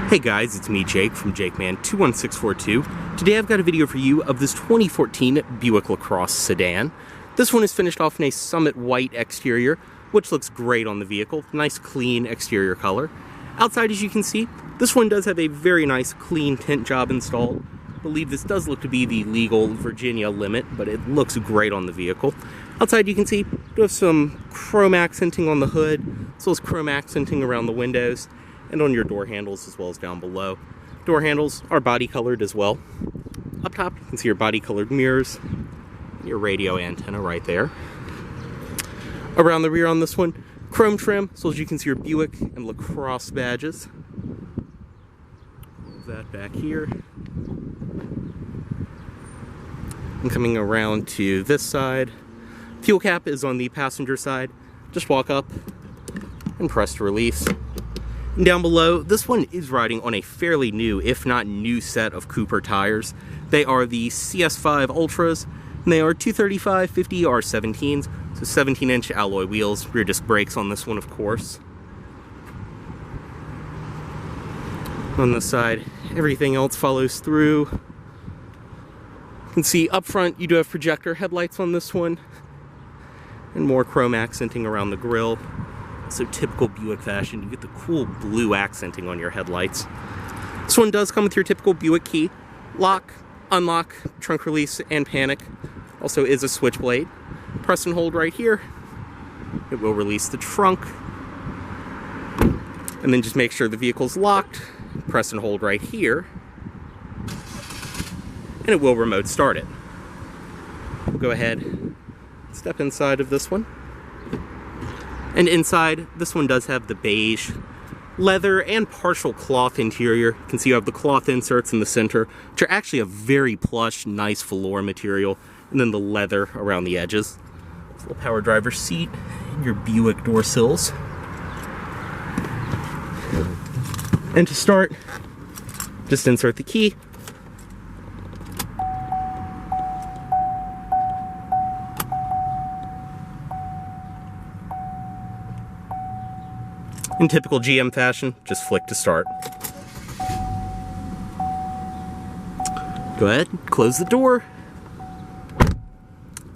Hey guys, it's me Jake from JakeMan21642. Today I've got a video for you of this 2014 Buick Lacrosse sedan. This one is finished off in a Summit white exterior, which looks great on the vehicle. Nice clean exterior color. Outside, as you can see, this one does have a very nice clean tint job installed. I believe this does look to be the legal Virginia limit, but it looks great on the vehicle. Outside you can see you have some chrome accenting on the hood, as well as chrome accenting around the windows and on your door handles as well as down below. Door handles are body colored as well. Up top you can see your body colored mirrors, and your radio antenna right there. Around the rear on this one, chrome trim, so as you can see your Buick and Lacrosse badges. Move that back here. And coming around to this side, fuel cap is on the passenger side. Just walk up and press to release. And down below, this one is riding on a fairly new, if not new, set of Cooper tires. They are the CS5 Ultras, and they are 235/50 R17s, so 17-inch alloy wheels, rear disc brakes on this one, of course. On this side, everything else follows through. You can see up front, you do have projector headlights on this one, and more chrome accenting around the grille. So typical Buick fashion, you get the cool blue accenting on your headlights. This one does come with your typical Buick key. Lock, unlock, trunk release, and panic. Also is a switchblade. Press and hold right here. It will release the trunk. And then just make sure the vehicle's locked. Press and hold right here. And it will remote start it. We'll go ahead, step inside of this one. And inside, this one does have the beige leather and partial cloth interior. You can see you have the cloth inserts in the center, which are actually a very plush, nice velour material, and then the leather around the edges. Full power driver seat, and your Buick door sills. And to start, just insert the key. In typical GM fashion, just flick to start. Go ahead, close the door.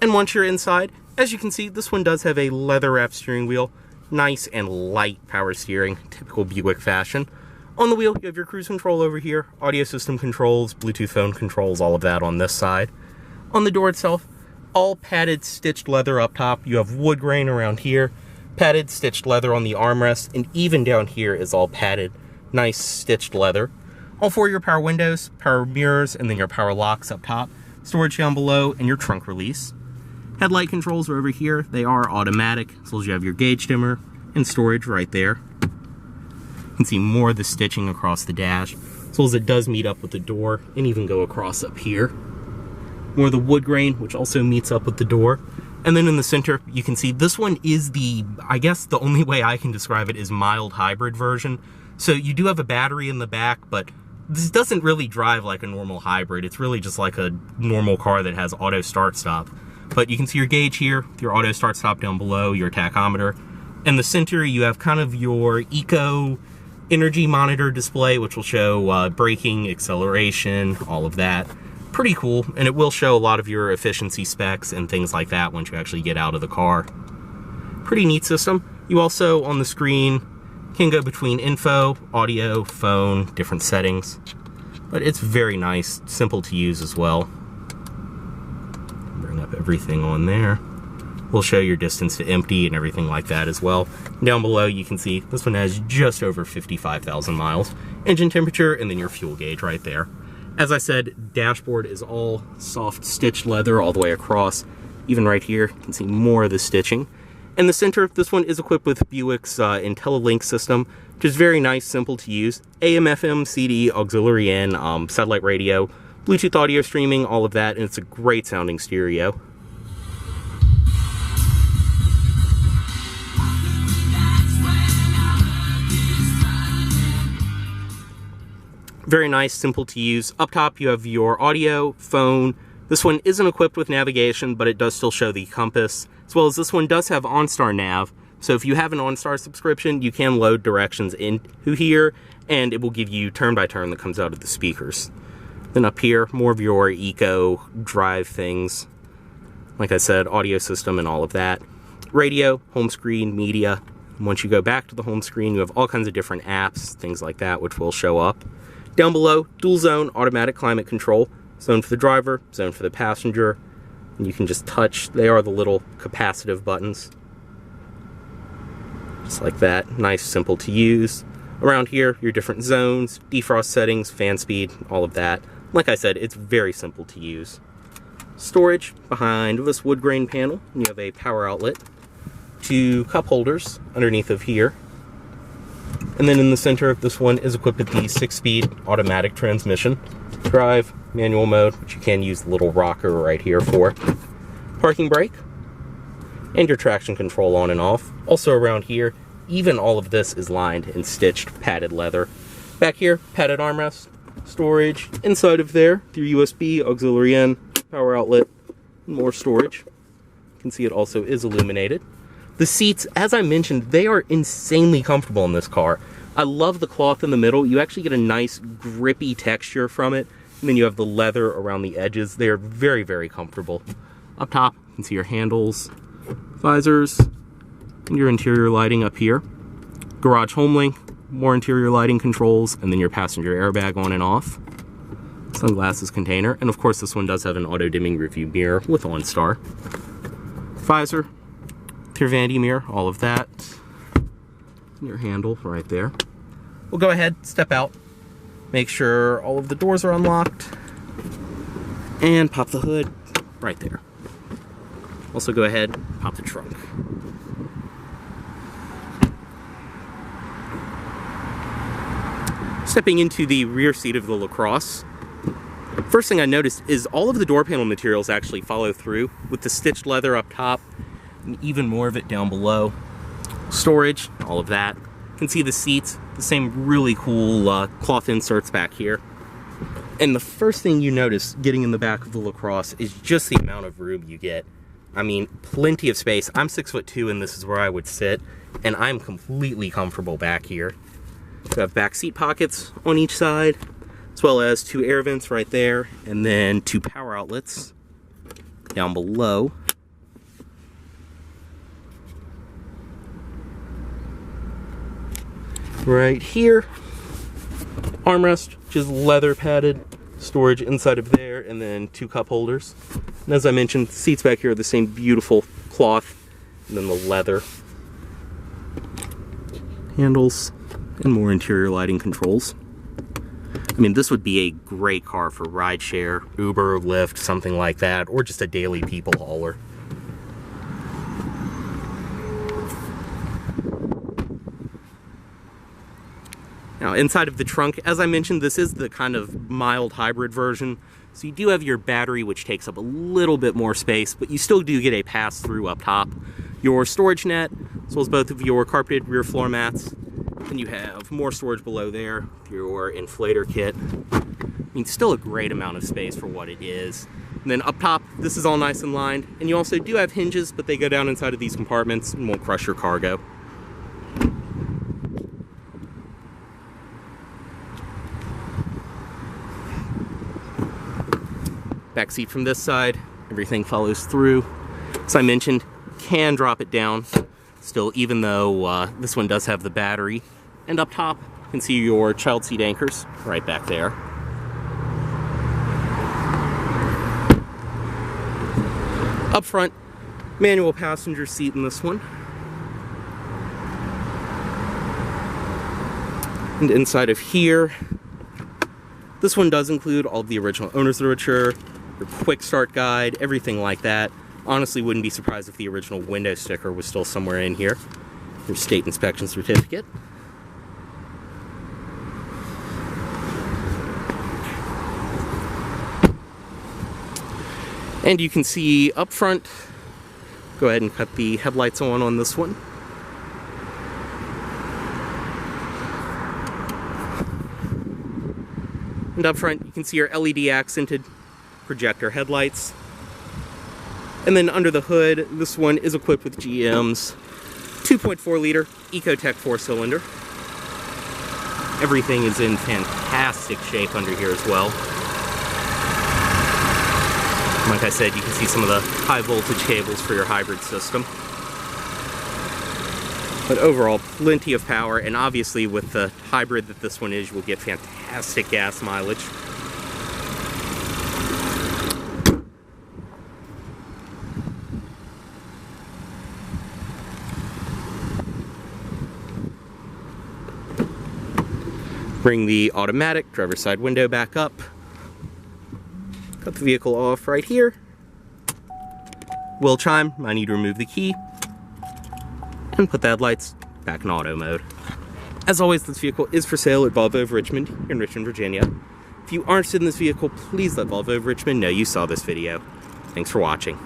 And once you're inside, as you can see, this one does have a leather wrapped steering wheel. Nice and light power steering, typical Buick fashion. On the wheel, you have your cruise control over here, audio system controls, Bluetooth phone controls, all of that on this side. On the door itself, all padded stitched leather up top. You have wood grain around here. Padded stitched leather on the armrest, and even down here is all padded, nice stitched leather. All four of your power windows, power mirrors, and then your power locks up top. Storage down below, and your trunk release. Headlight controls are over here. They are automatic, as well as you have your gauge dimmer and storage right there. You can see more of the stitching across the dash, as well as it does meet up with the door, and even go across up here. More of the wood grain, which also meets up with the door. And then in the center, you can see this one is the, I guess the only way I can describe it is mild hybrid version. So you do have a battery in the back, but this doesn't really drive like a normal hybrid. It's really just like a normal car that has auto start stop. But you can see your gauge here, your auto start stop down below, your tachometer. In the center, you have kind of your eco energy monitor display, which will show braking, acceleration, all of that. Pretty cool, and it will show a lot of your efficiency specs and things like that once you actually get out of the car. Pretty neat system. You also, on the screen, can go between info, audio, phone, different settings. But it's very nice, simple to use as well. Bring up everything on there. We'll show your distance to empty and everything like that as well. Down below, you can see this one has just over 55,000 miles. Engine temperature, and then your fuel gauge right there. As I said, dashboard is all soft stitched leather all the way across. Even right here, you can see more of the stitching. In the center, this one is equipped with Buick's IntelliLink system, which is very nice, simple to use. AM, FM, CD, auxiliary in, satellite radio, Bluetooth audio streaming, all of that, and it's a great sounding stereo. Very nice, simple to use. Up top, you have your audio, phone. This one isn't equipped with navigation, but it does still show the compass, as well as this one does have OnStar Nav, So if you have an OnStar subscription, you can load directions into here, and it will give you turn-by-turn that comes out of the speakers. Then up here, more of your eco drive things. Like I said, audio system and all of that. Radio, home screen, media. Once you go back to the home screen, you have all kinds of different apps, things like that, which will show up. Down below, dual zone, automatic climate control. Zone for the driver, zone for the passenger. And you can just touch, they are the little capacitive buttons. Just like that, nice, simple to use. Around here, your different zones, defrost settings, fan speed, all of that. Like I said, it's very simple to use. Storage behind this wood grain panel. You have a power outlet, 2 cup holders underneath of here. And then in the center of this one is equipped with the 6-speed automatic transmission. Drive, manual mode, which you can use the little rocker right here for. Parking brake, and your traction control on and off. Also around here, even all of this is lined and stitched padded leather. Back here, padded armrest, storage. Inside of there, your USB, auxiliary in, power outlet, more storage. You can see it also is illuminated. The seats, as I mentioned, they are insanely comfortable in this car. I love the cloth in the middle. You actually get a nice grippy texture from it. And then you have the leather around the edges. They are very, very comfortable. Up top, you can see your handles, visors, and your interior lighting up here. Garage home link, more interior lighting controls, and then your passenger airbag on and off. Sunglasses container, and of course this one does have an auto-dimming review mirror with OnStar. Visor, your vanity mirror, all of that. And your handle right there. We'll go ahead, step out, make sure all of the doors are unlocked, and pop the hood right there. Also go ahead, pop the trunk. Stepping into the rear seat of the Lacrosse, first thing I noticed is all of the door panel materials actually follow through with the stitched leather up top and even more of it down below. Storage, all of that. You can see the seats, the same really cool cloth inserts back here. And the first thing you notice getting in the back of the Lacrosse is just the amount of room you get. I mean, plenty of space. I'm 6'2", and this is where I would sit, and I'm completely comfortable back here. You have back seat pockets on each side, as well as 2 air vents right there, and then 2 power outlets down below. Right here, armrest, just leather padded, storage inside of there, and then 2 cup holders. And as I mentioned, seats back here are the same beautiful cloth, and then the leather. Handles, and more interior lighting controls. I mean, this would be a great car for rideshare, Uber, Lyft, something like that, or just a daily people hauler. Now, inside of the trunk, as I mentioned, this is the kind of mild hybrid version. So you do have your battery, which takes up a little bit more space, but you still do get a pass-through up top. Your storage net, as well as both of your carpeted rear floor mats. And you have more storage below there, your inflator kit. I mean, still a great amount of space for what it is. And then up top, this is all nice and lined. And you also do have hinges, but they go down inside of these compartments and won't crush your cargo. Back seat from this side, everything follows through. As I mentioned, can drop it down still, even though this one does have the battery. And up top, you can see your child seat anchors right back there. Up front, manual passenger seat in this one. And inside of here, this one does include all of the original owner's literature, your quick start guide, everything like that. Honestly, wouldn't be surprised if the original window sticker was still somewhere in here. Your state inspection certificate. And you can see up front, go ahead and cut the headlights on this one. And up front, you can see your LED accented projector headlights. And then under the hood, this one is equipped with GM's 2.4 liter Ecotec 4-cylinder. Everything is in fantastic shape under here as well. Like I said, you can see some of the high voltage cables for your hybrid system. But overall, plenty of power, and obviously with the hybrid that this one is, you will get fantastic gas mileage. Bring the automatic driver's side window back up. Cut the vehicle off right here. Wheel chime, I need to remove the key. And put the headlights back in auto mode. As always, this vehicle is for sale at Volvo of Richmond here in Richmond, Virginia. If you are interested in this vehicle, please let Volvo of Richmond know you saw this video. Thanks for watching.